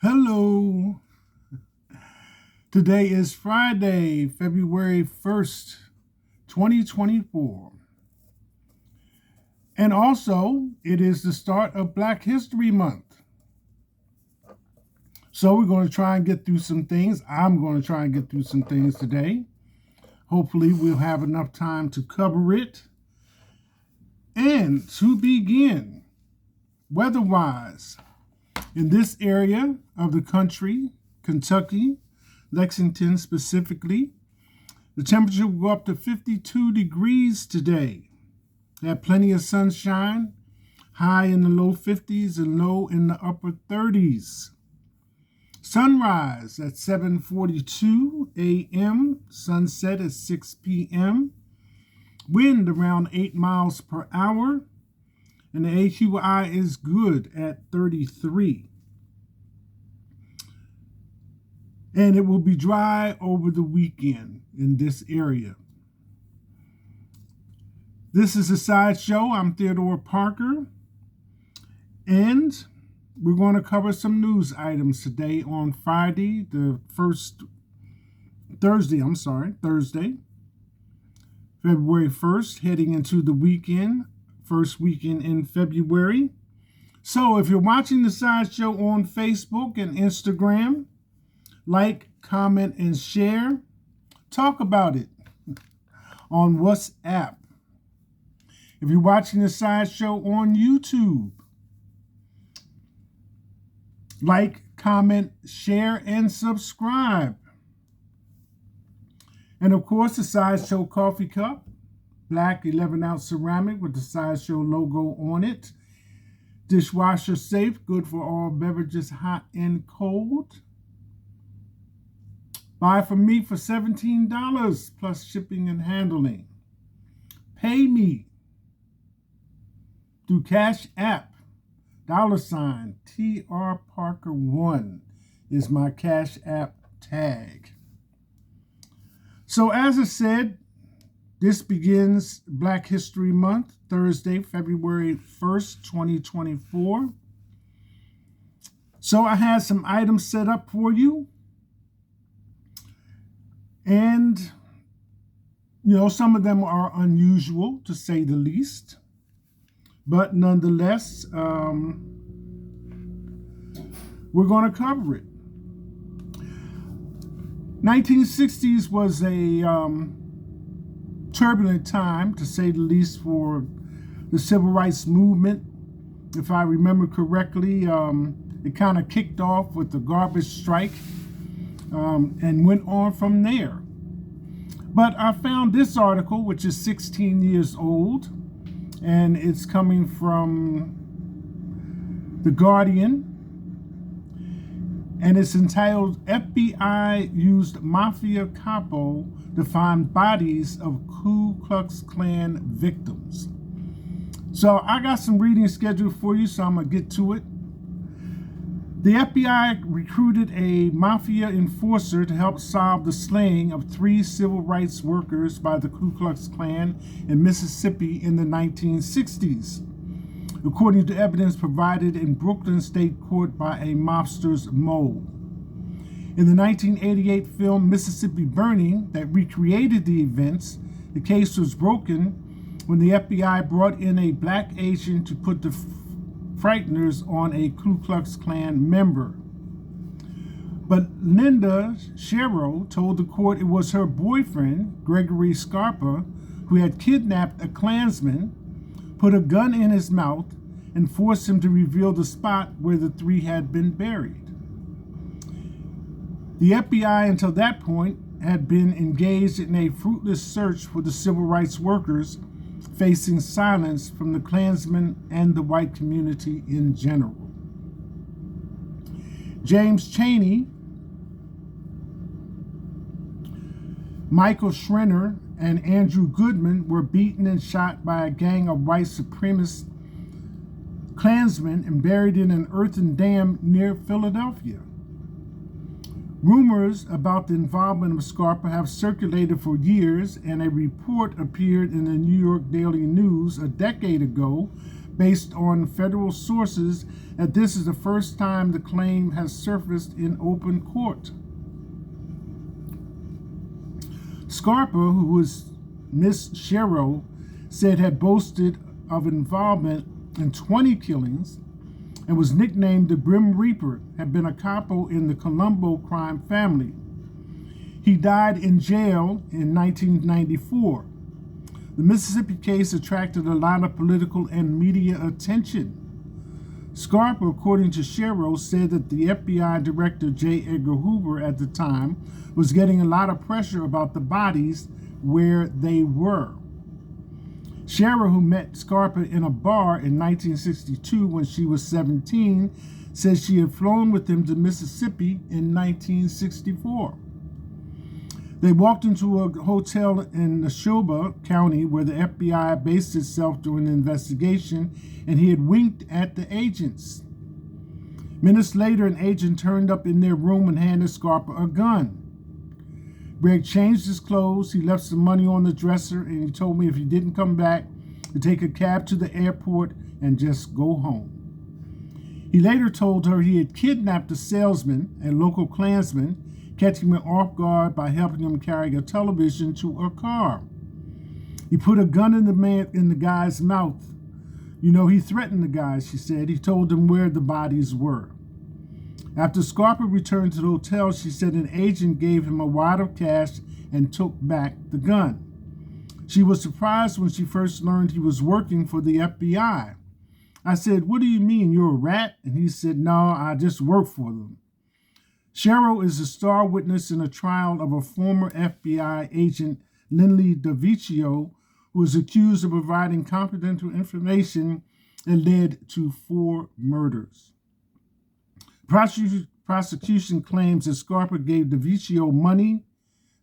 Hello. Today is Friday, February 1st, 2024. And also, it is the start of Black History Month. So we're going to try and get through some things. I'm going to try and get through some things today. Hopefully, we'll have enough time to cover it. And to begin, weather-wise, in this area of the country, Kentucky, Lexington specifically, the temperature will go up to 52 degrees today. Have plenty of sunshine, high in the low 50s and low in the upper 30s. Sunrise at 7:42 a.m., sunset at 6 p.m. Wind around 8 miles per hour, and the AQI is good at 33. And it will be dry over the weekend in this area. This is a sideshow. I'm Theodore Parker, and we're going to cover some news items today on Thursday, February 1st, heading into the weekend, first weekend in February. So if you're watching the sideshow on Facebook and Instagram, like, comment, and share. Talk about it on WhatsApp. If you're watching the sideshow on YouTube, like, comment, share, and subscribe. And of course, the sideshow coffee cup, black 11-ounce ceramic with the sideshow logo on it. Dishwasher safe, good for all beverages, hot and cold. Buy from me for $17 plus shipping and handling. Pay me through Cash App, $TR Parker 1 is my Cash App tag. So as I said, this begins Black History Month, Thursday, February 1st, 2024. So I had some items set up for you. And, some of them are unusual, to say the least. But nonetheless, we're going to cover it. 1960s was a turbulent time, to say the least, for the civil rights movement. If I remember correctly, it kind of kicked off with the garbage strike. And went on from there. But I found this article, which is 16 years old, and it's coming from The Guardian, and it's entitled, FBI Used Mafia Capo to Find Bodies of Ku Klux Klan Victims. So I got some reading scheduled for you, so I'm going to get to it. The FBI recruited a mafia enforcer to help solve the slaying of 3 civil rights workers by the Ku Klux Klan in Mississippi in the 1960s, according to evidence provided in Brooklyn State Court by a mobster's mole. In the 1988 film Mississippi Burning that recreated the events, the case was broken when the FBI brought in a black agent to put the frighteners on a Ku Klux Klan member. But Linda Sherrill told the court it was her boyfriend, Gregory Scarpa, who had kidnapped a Klansman, put a gun in his mouth, and forced him to reveal the spot where the 3 had been buried. The FBI, until that point, had been engaged in a fruitless search for the civil rights workers, facing silence from the Klansmen and the white community in general. James Chaney, Michael Schreiner, and Andrew Goodman were beaten and shot by a gang of white supremacist Klansmen and buried in an earthen dam near Philadelphia. Rumors about the involvement of Scarpa have circulated for years, and a report appeared in the New York Daily News a decade ago based on federal sources that this is the first time the claim has surfaced in open court. Scarpa, who was Miss Sherrill said had boasted of involvement in 20 killings and was nicknamed the Grim Reaper, had been a capo in the Colombo crime family. He died in jail in 1994. The Mississippi case attracted a lot of political and media attention. Scarpa, according to Sherrill, said that the FBI Director J. Edgar Hoover at the time was getting a lot of pressure about the bodies where they were. Sherrill, who met Scarpa in a bar in 1962 when she was 17, says she had flown with him to Mississippi in 1964. They walked into a hotel in Neshoba County where the FBI based itself during the investigation, and he had winked at the agents. Minutes later, an agent turned up in their room and handed Scarpa a gun. Greg changed his clothes, he left some money on the dresser, and he told me if he didn't come back, to take a cab to the airport and just go home. He later told her he had kidnapped a salesman, a local Klansman, catching him off guard by helping him carry a television to a car. He put a gun in the guy's mouth. You know, he threatened the guy, she said. He told them where the bodies were. After Scarpa returned to the hotel, she said an agent gave him a wad of cash and took back the gun. She was surprised when she first learned he was working for the FBI. I said, "What do you mean, you're a rat?" And he said, "No, I just work for them." Sherrill is a star witness in a trial of a former FBI agent, Lindley DeVicchio, who was accused of providing confidential information that led to 4 murders. Prosecution claims that Scarpa gave DeVicchio money,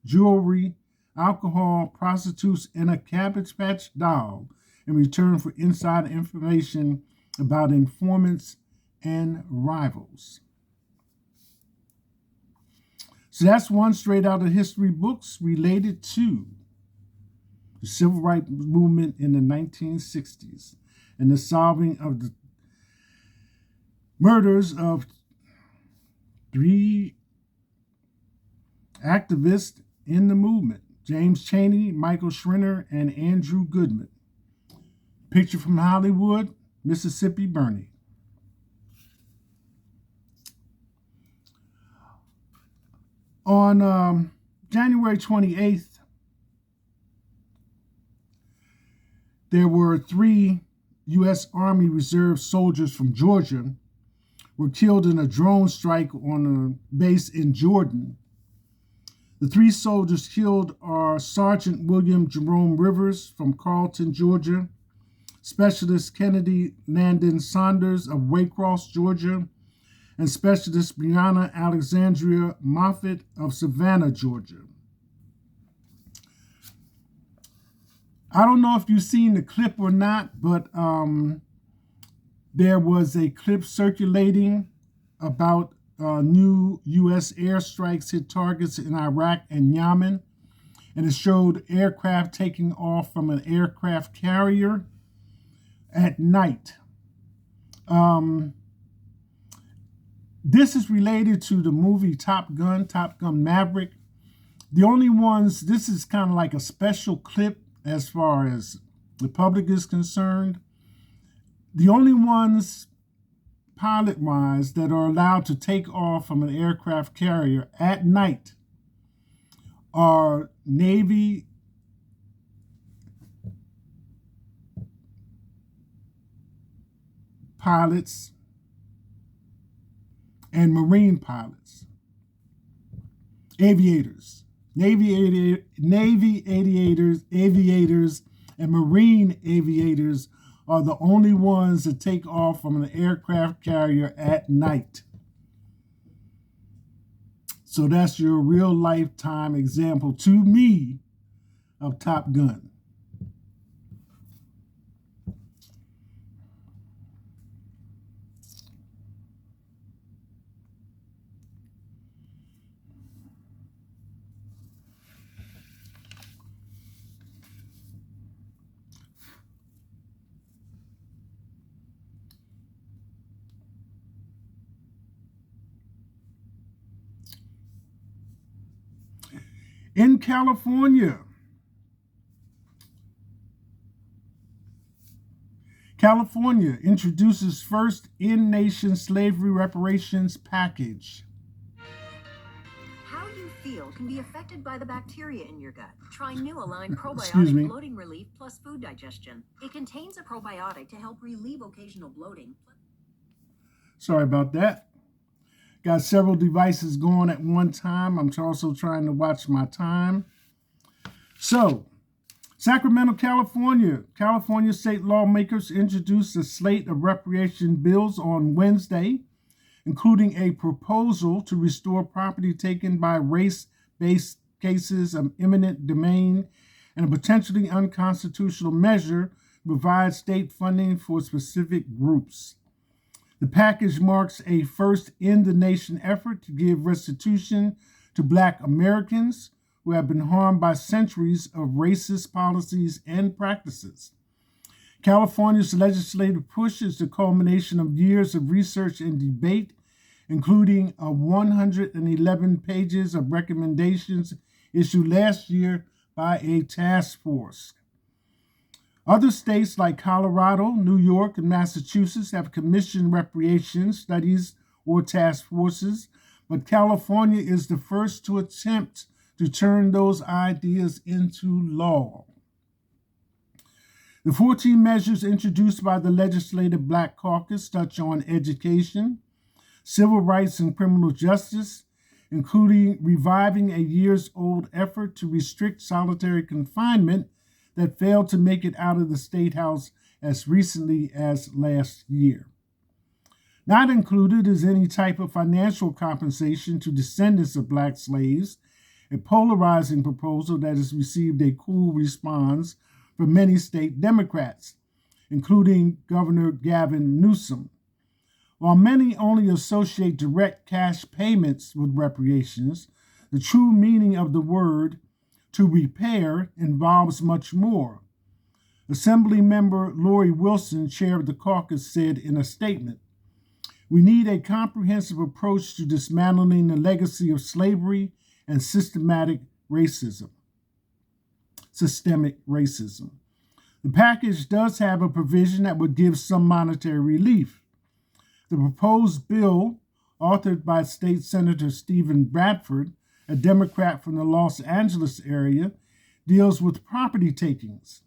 jewelry, alcohol, prostitutes, and a Cabbage Patch doll in return for inside information about informants and rivals. So that's one straight out of history books related to the civil rights movement in the 1960s and the solving of the murders of 3 activists in the movement: James Chaney, Michael Schreiner, and Andrew Goodman. Picture from Hollywood, Mississippi Burning. On January 28th, there were 3 U.S. Army Reserve soldiers from Georgia were killed in a drone strike on a base in Jordan. The 3 soldiers killed are Sergeant William Jerome Rivers from Carlton, Georgia, Specialist Kennedy Landon Saunders of Waycross, Georgia, and Specialist Brianna Alexandria Moffitt of Savannah, Georgia. I don't know if you've seen the clip or not, but there was a clip circulating about new U.S. airstrikes hit targets in Iraq and Yemen, and it showed aircraft taking off from an aircraft carrier at night. This is related to the movie Top Gun Maverick. The only ones, this is kind of like a special clip as far as the public is concerned. The only ones, pilot-wise, that are allowed to take off from an aircraft carrier at night are Navy pilots and Marine pilots, aviators, Navy aviators, and Marine aviators are the only ones that take off from an aircraft carrier at night. So that's your real lifetime example to me of Top Gun. In California, California introduces first in-nation slavery reparations package. How you feel can be affected by the bacteria in your gut. Try New Align Excuse Probiotic me. Bloating Relief plus Food Digestion. It contains a probiotic to help relieve occasional bloating. Sorry about that. Got several devices going at one time. I'm also trying to watch my time. So, Sacramento, California. California state lawmakers introduced a slate of reparation bills on Wednesday, including a proposal to restore property taken by race-based cases of eminent domain and a potentially unconstitutional measure to provide state funding for specific groups. The package marks a first-in-the-nation effort to give restitution to Black Americans who have been harmed by centuries of racist policies and practices. California's legislative push is the culmination of years of research and debate, including 111 pages of recommendations issued last year by a task force. Other states like Colorado, New York, and Massachusetts have commissioned reparation studies or task forces, but California is the first to attempt to turn those ideas into law. The 14 measures introduced by the Legislative Black Caucus touch on education, civil rights, and criminal justice, including reviving a years-old effort to restrict solitary confinement that failed to make it out of the State House as recently as last year. Not included is any type of financial compensation to descendants of Black slaves, a polarizing proposal that has received a cool response from many state Democrats, including Governor Gavin Newsom. While many only associate direct cash payments with reparations, the true meaning of the word to repair involves much more. Assembly member Lori Wilson, chair of the caucus, said in a statement, "We need a comprehensive approach to dismantling the legacy of slavery and systemic racism. The package does have a provision that would give some monetary relief. The proposed bill, authored by State Senator Stephen Bradford, a Democrat from the Los Angeles area, deals with property takings.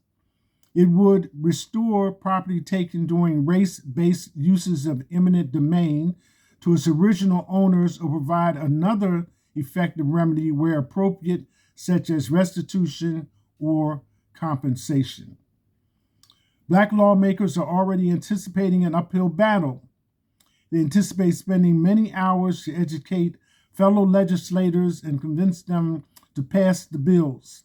It would restore property taken during race-based uses of eminent domain to its original owners or provide another effective remedy where appropriate, such as restitution or compensation." Black lawmakers are already anticipating an uphill battle. They anticipate spending many hours to educate fellow legislators and convince them to pass the bills.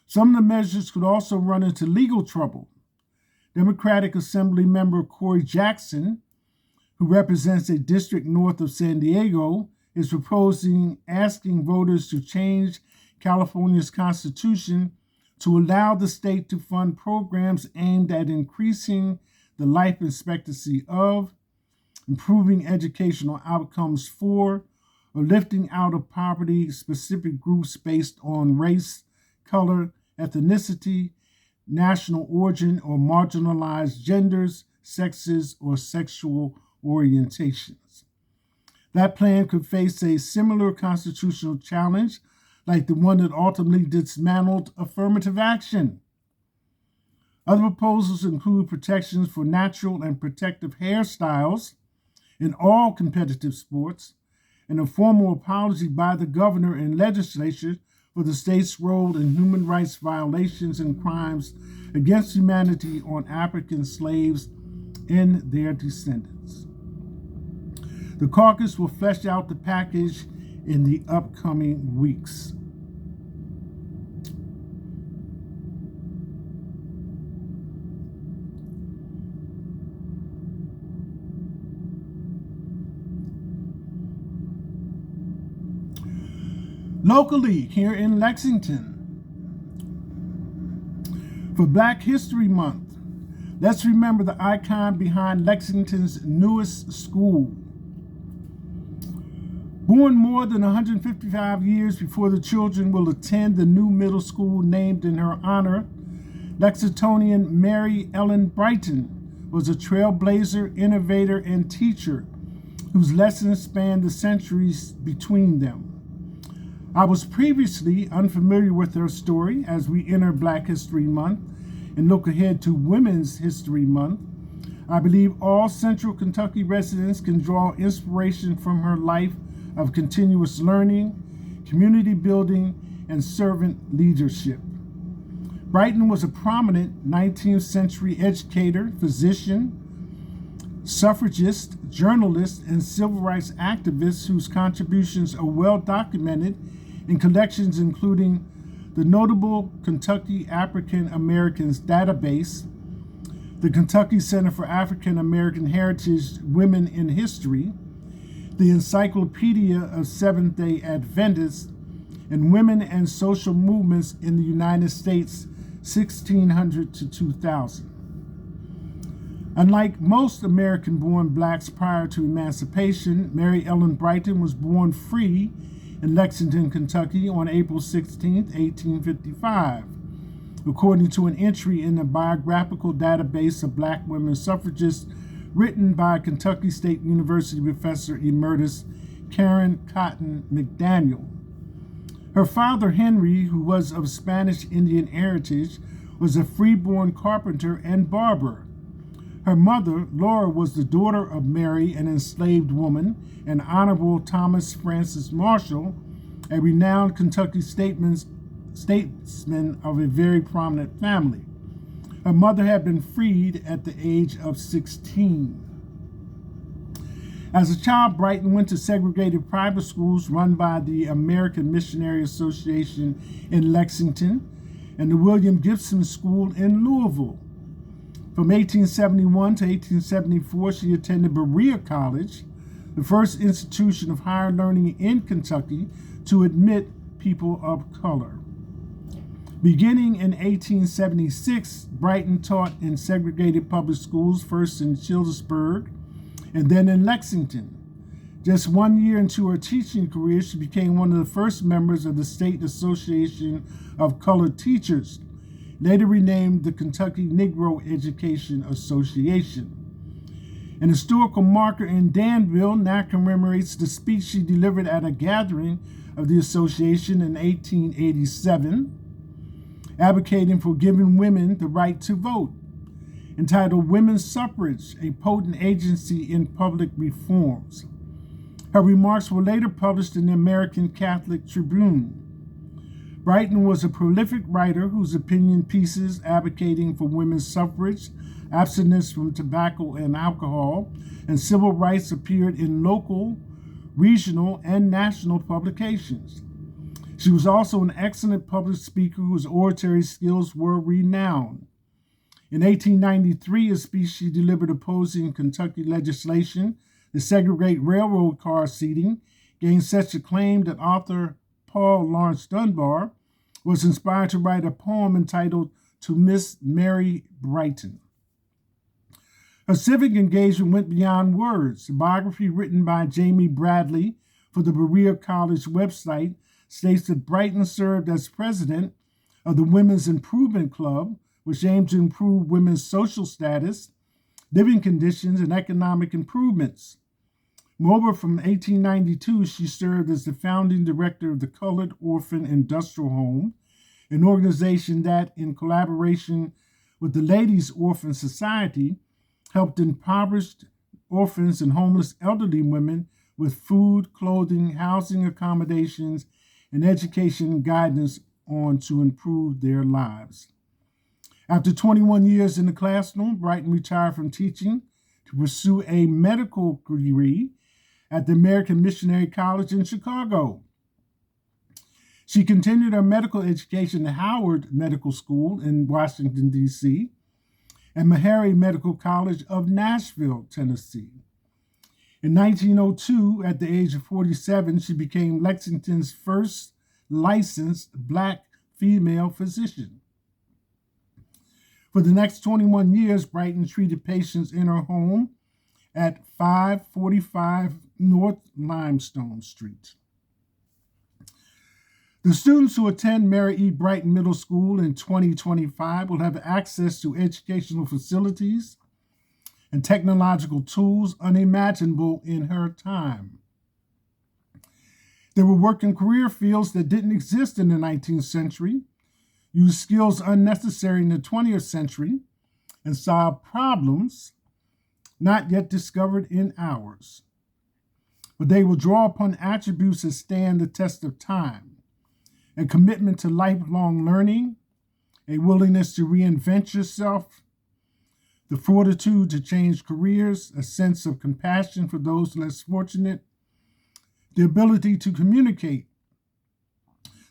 Some of the measures could also run into legal trouble. Democratic Assembly member Corey Jackson, who represents a district north of San Diego, is proposing asking voters to change California's constitution to allow the state to fund programs aimed at increasing the life expectancy of, improving educational outcomes for, or lifting out of poverty specific groups based on race, color, ethnicity, national origin, or marginalized genders, sexes, or sexual orientations. That plan could face a similar constitutional challenge like the one that ultimately dismantled affirmative action. Other proposals include protections for natural and protective hairstyles in all competitive sports, and a formal apology by the governor and legislature for the state's role in human rights violations and crimes against humanity on African slaves and their descendants. The caucus will flesh out the package in the upcoming weeks. Locally, here in Lexington, for Black History Month, let's remember the icon behind Lexington's newest school. Born more than 155 years before the children will attend the new middle school named in her honor, Lexingtonian Mary Ellen Brighton was a trailblazer, innovator, and teacher whose lessons spanned the centuries between them. I was previously unfamiliar with her story as we enter Black History Month and look ahead to Women's History Month. I believe all Central Kentucky residents can draw inspiration from her life of continuous learning, community building, and servant leadership. Brighton was a prominent 19th century educator, physician, suffragist, journalist, and civil rights activist whose contributions are well documented in collections including the notable Kentucky African Americans Database, the Kentucky Center for African American Heritage Women in History, the Encyclopedia of Seventh-day Adventists, and Women and Social Movements in the United States, 1600 to 2000. Unlike most American-born blacks prior to emancipation, Mary Ellen Brighton was born free in Lexington, Kentucky on April 16, 1855, according to an entry in the biographical database of black women suffragists written by Kentucky State University professor emeritus Karen Cotton McDaniel. Her father, Henry, who was of Spanish Indian heritage, was a freeborn carpenter and barber. Her mother, Laura, was the daughter of Mary, an enslaved woman, and Honorable Thomas Francis Marshall, a renowned Kentucky statesman of a very prominent family. Her mother had been freed at the age of 16. As a child, Brighton went to segregated private schools run by the American Missionary Association in Lexington and the William Gibson School in Louisville. From 1871 to 1874, she attended Berea College, the first institution of higher learning in Kentucky to admit people of color. Beginning in 1876, Brighton taught in segregated public schools, first in Childersburg and then in Lexington. Just 1 year into her teaching career, she became one of the first members of the State Association of Colored Teachers, later renamed the Kentucky Negro Education Association. An historical marker in Danville now commemorates the speech she delivered at a gathering of the association in 1887, advocating for giving women the right to vote, entitled Women's Suffrage, a Potent Agency in Public Reforms. Her remarks were later published in the American Catholic Tribune. Brighton was a prolific writer whose opinion pieces advocating for women's suffrage, abstinence from tobacco and alcohol, and civil rights appeared in local, regional, and national publications. She was also an excellent public speaker whose oratory skills were renowned. In 1893, a speech she delivered opposing Kentucky legislation to segregate railroad car seating gained such acclaim that author Paul Laurence Dunbar was inspired to write a poem entitled To Miss Mary Brighton. Her civic engagement went beyond words. A biography written by Jamie Bradley for the Berea College website states that Brighton served as president of the Women's Improvement Club, which aimed to improve women's social status, living conditions, and economic improvements. Moreover, from 1892, she served as the founding director of the Colored Orphan Industrial Home, an organization that, in collaboration with the Ladies' Orphan Society, helped impoverished orphans and homeless elderly women with food, clothing, housing accommodations, and education guidance on to improve their lives. After 21 years in the classroom, Brighton retired from teaching to pursue a medical degree at the American Missionary College in Chicago. She continued her medical education at Howard Medical School in Washington, D.C., and Meharry Medical College of Nashville, Tennessee. In 1902, at the age of 47, she became Lexington's first licensed Black female physician. For the next 21 years, Brighton treated patients in her home at 545 North Limestone Street. The students who attend Mary E. Brighton Middle School in 2025 will have access to educational facilities and technological tools unimaginable in her time. They will work in career fields that didn't exist in the 19th century, use skills unnecessary in the 20th century, and solve problems not yet discovered in ours. But they will draw upon attributes that stand the test of time: a commitment to lifelong learning, a willingness to reinvent yourself, the fortitude to change careers, a sense of compassion for those less fortunate, the ability to communicate,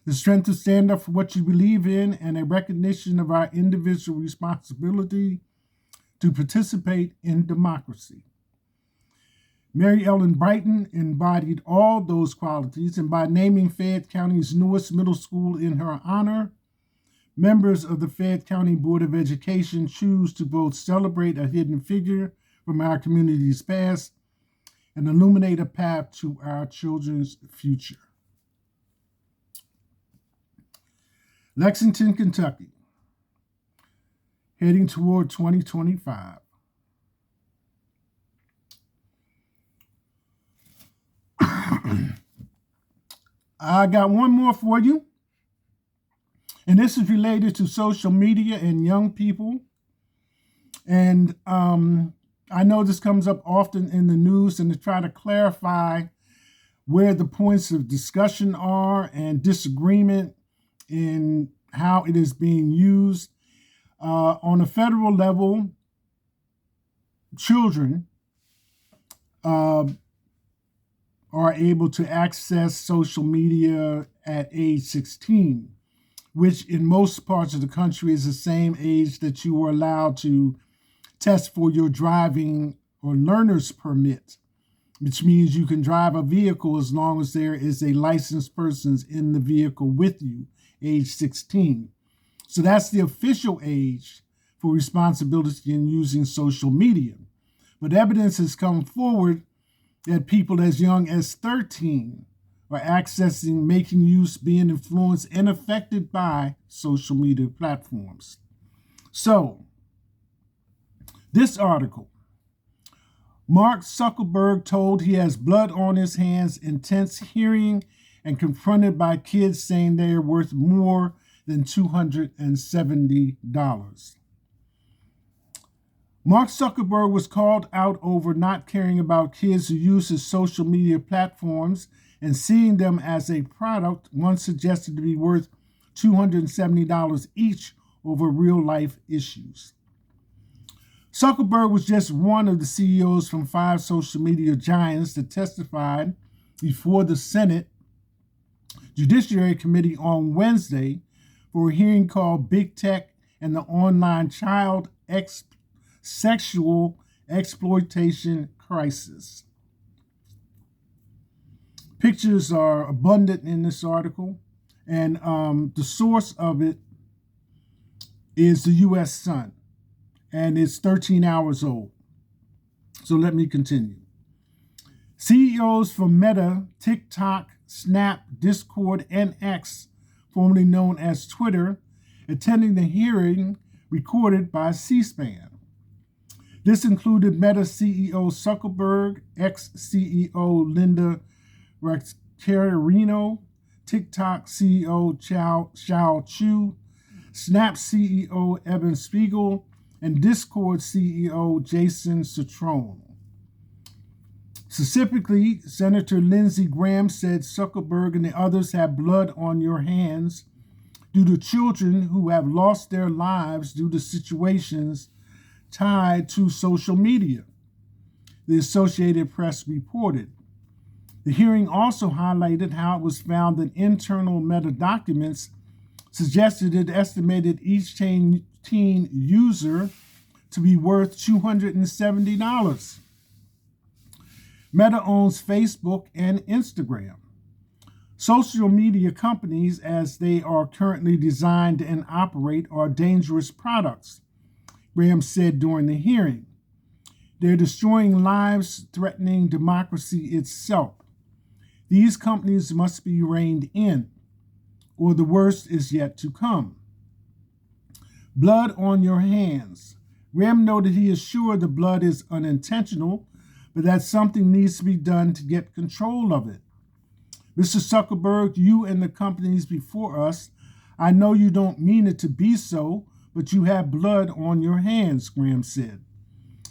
the strength to stand up for what you believe in, and a recognition of our individual responsibility to participate in democracy. Mary Ellen Brighton embodied all those qualities, and by naming Fayette County's newest middle school in her honor, members of the Fayette County Board of Education choose to both celebrate a hidden figure from our community's past and illuminate a path to our children's future. Lexington, Kentucky, heading toward 2025. I got one more for you, and this is related to social media and young people. And I know this comes up often in the news, and to try to clarify where the points of discussion are and disagreement in how it is being used. On a federal level, children are able to access social media at age 16, which in most parts of the country is the same age that you were allowed to test for your driving or learner's permit, which means you can drive a vehicle as long as there is a licensed person in the vehicle with you, age 16. So that's the official age for responsibility in using social media. But evidence has come forward that people as young as 13 are accessing, making use, being influenced, and affected by social media platforms. So, this article, Mark Zuckerberg told he has blood on his hands, intense hearing, and confronted by kids saying they are worth more than $270. Mark Zuckerberg was called out over not caring about kids who use his social media platforms and seeing them as a product once suggested to be worth $270 each over real-life issues. Zuckerberg was just one of the CEOs from 5 social media giants that testified before the Senate Judiciary Committee on Wednesday for a hearing called Big Tech and the Online Child Sexual Exploitation Crisis. Pictures are abundant in this article, and the source of it is the U.S. Sun, and it's 13 hours old. So let me continue. CEOs from Meta, TikTok, Snap, Discord, and X, formerly known as Twitter, attending the hearing recorded by C-SPAN. This included Meta CEO Zuckerberg, ex-CEO Linda Ricciarino, TikTok CEO Xiao Chu, Snap CEO Evan Spiegel, and Discord CEO Jason Citron. Specifically, Senator Lindsey Graham said Zuckerberg and the others have blood on your hands due to children who have lost their lives due to situations tied to social media, the Associated Press reported. The hearing also highlighted how it was found that internal Meta documents suggested it estimated each teen user to be worth $270. Meta owns Facebook and Instagram. Social media companies, as they are currently designed and operate, are dangerous products, Graham said during the hearing. They're destroying lives, threatening democracy itself. These companies must be reined in, or the worst is yet to come. Blood on your hands. Graham noted he is sure the blood is unintentional, but that something needs to be done to get control of it. Mr. Zuckerberg, you and the companies before us, I know you don't mean it to be so, but you have blood on your hands, Graham said.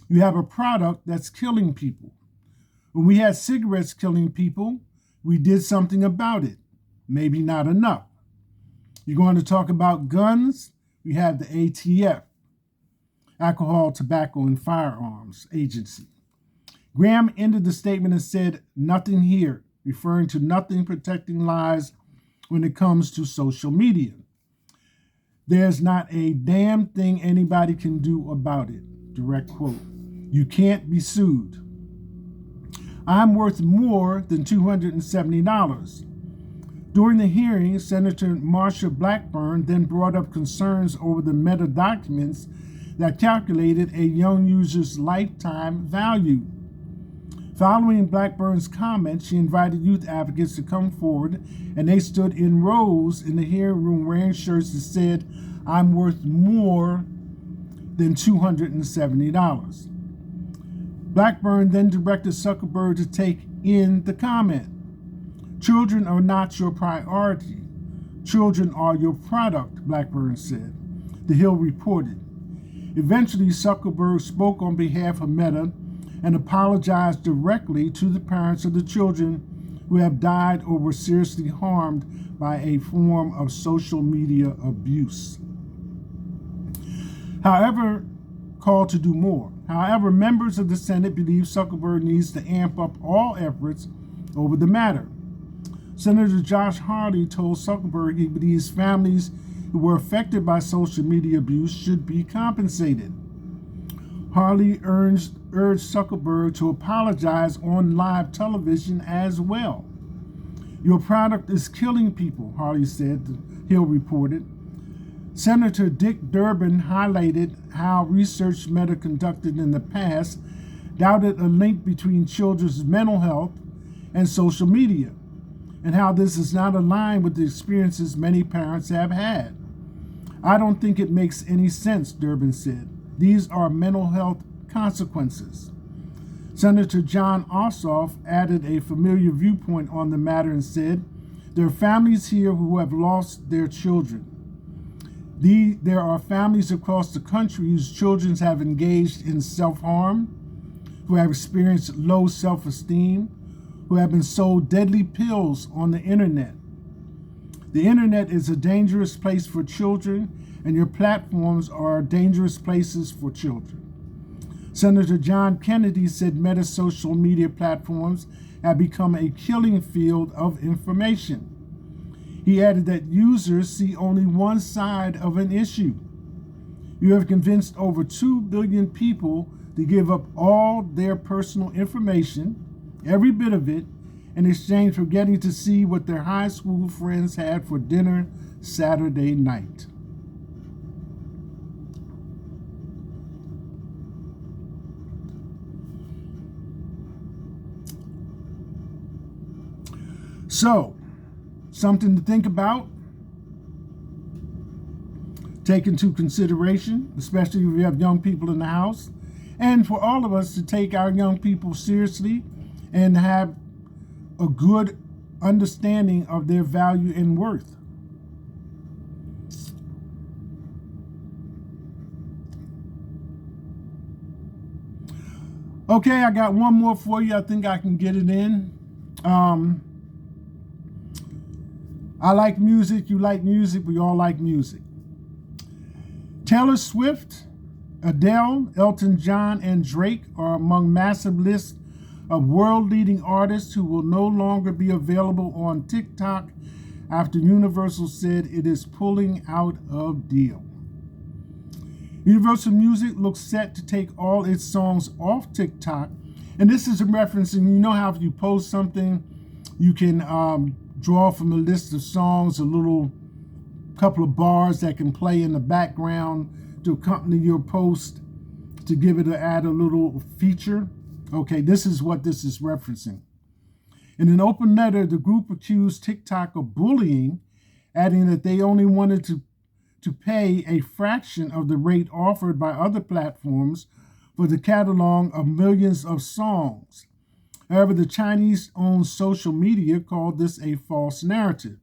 You have a product that's killing people. When we had cigarettes killing people, we did something about it. Maybe not enough. You're going to talk about guns? We have the ATF, Alcohol, Tobacco, and Firearms Agency. Graham ended the statement and said, "Nothing here," referring to nothing protecting lives when it comes to social media. There's not a damn thing anybody can do about it. Direct quote. You can't be sued. I'm worth more than $270. During the hearing, Senator Marsha Blackburn then brought up concerns over the Meta documents that calculated a young user's lifetime value. Following Blackburn's comments, she invited youth advocates to come forward, and they stood in rows in the hearing room wearing shirts that said, "I'm worth more than $270. Blackburn then directed Zuckerberg to take in the comment. Children are not your priority. Children are your product, Blackburn said. The Hill reported. Eventually, Zuckerberg spoke on behalf of Meta and apologized directly to the parents of the children who have died or were seriously harmed by a form of social media abuse. However, called to do more. However, members of the Senate believe Zuckerberg needs to amp up all efforts over the matter. Senator Josh Hawley told Zuckerberg he believes families who were affected by social media abuse should be compensated. Hawley urged Zuckerberg to apologize on live television as well. Your product is killing people, Hawley said, the Hill reported. Senator Dick Durbin highlighted how research Meta conducted in the past doubted a link between children's mental health and social media, and how this is not aligned with the experiences many parents have had. I don't think it makes any sense, Durbin said. These are mental health consequences. Senator John Ossoff added a familiar viewpoint on the matter and said, there are families here who have lost their children. There are families across the country whose children have engaged in self-harm, who have experienced low self-esteem, who have been sold deadly pills on the internet. The internet is a dangerous place for children, and your platforms are dangerous places for children. Senator John Kennedy said Meta social media platforms have become a killing field of information. He added that users see only one side of an issue. You have convinced over 2 billion people to give up all their personal information, every bit of it, in exchange for getting to see what their high school friends had for dinner Saturday night. So, something to think about, take into consideration, especially if you have young people in the house, and for all of us to take our young people seriously and have a good understanding of their value and worth. Okay, I got one more for you. I think I can get it in. I like music, you like music, we all like music. Taylor Swift, Adele, Elton John, and Drake are among massive lists of world-leading artists who will no longer be available on TikTok after Universal said it is pulling out of deal. Universal Music looks set to take all its songs off TikTok, and this is a reference, and you know how if you post something, you can draw from a list of songs a little couple of bars that can play in the background to accompany your post. to give it add a little feature. Okay, this is what this is referencing. In an open letter, the group accused TikTok of bullying, adding that they only wanted to pay a fraction of the rate offered by other platforms for the catalog of millions of songs. However, the Chinese-owned social media called this a false narrative.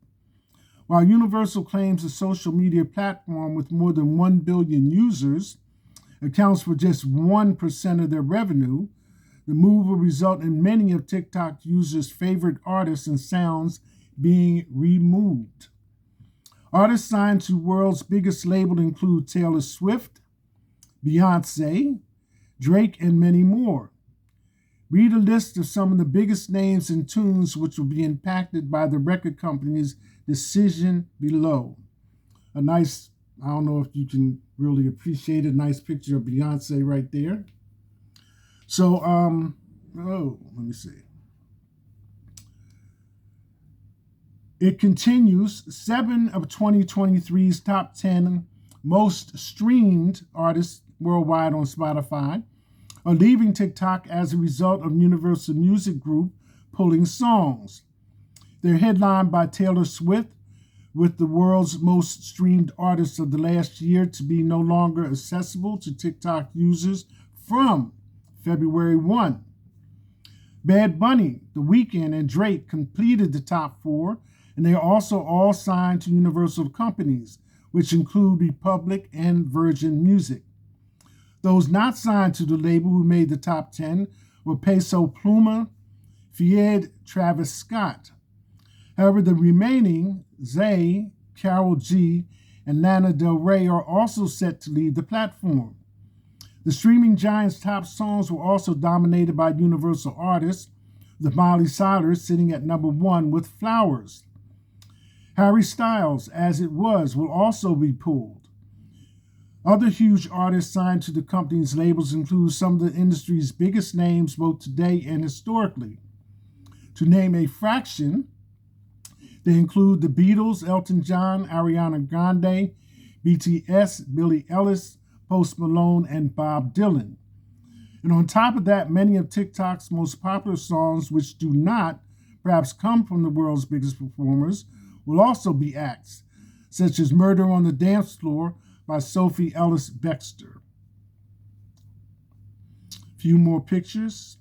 While Universal claims a social media platform with more than 1 billion users accounts for just 1% of their revenue, the move will result in many of TikTok users' favorite artists and sounds being removed. Artists signed to world's biggest label include Taylor Swift, Beyonce, Drake, and many more. Read a list of some of the biggest names and tunes which will be impacted by the record company's decision below. A nice, I don't know if you can really appreciate it, nice picture of Beyonce right there. So, let me see. It continues. 7 of 2023's top 10 most streamed artists worldwide on Spotify are leaving TikTok as a result of Universal Music Group pulling songs. They're headlined by Taylor Swift, with the world's most streamed artists of the last year to be no longer accessible to TikTok users from February 1. Bad Bunny, The Weeknd, and Drake completed the top 4, and they are also all signed to Universal companies, which include Republic and Virgin Music. Those not signed to the label who made the top 10 were Peso Pluma, Fied, Travis Scott. However, the remaining, Zay, Karol G, and Lana Del Rey are also set to leave the platform. The streaming giant's top songs were also dominated by Universal artists, with Miley Cyrus sitting at number 1 with Flowers. Harry Styles, As It Was, will also be pulled. Other huge artists signed to the company's labels include some of the industry's biggest names both today and historically. To name a fraction, they include the Beatles, Elton John, Ariana Grande, BTS, Billie Eilish, Post Malone, and Bob Dylan. And on top of that, many of TikTok's most popular songs, which do not perhaps come from the world's biggest performers, will also be acts, such as Murder on the Dance Floor by Sophie Ellis-Bextor. A few more pictures.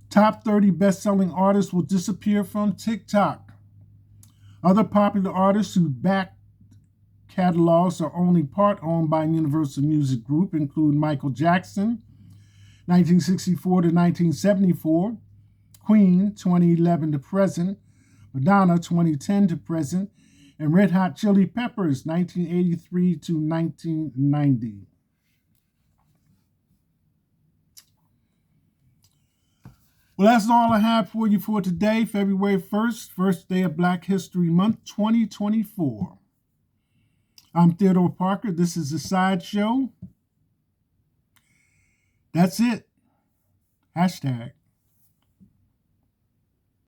Top 30 best-selling artists will disappear from TikTok. Other popular artists whose back catalogs are only part owned by Universal Music Group include Michael Jackson, 1964 to 1974, Queen, 2011 to present, Madonna, 2010 to present, and Red Hot Chili Peppers, 1983 to 1990. Well, that's all I have for you for today, February 1st, first day of Black History Month, 2024. I'm Theodore Parker. This is The Sideshow. That's it. Hashtag.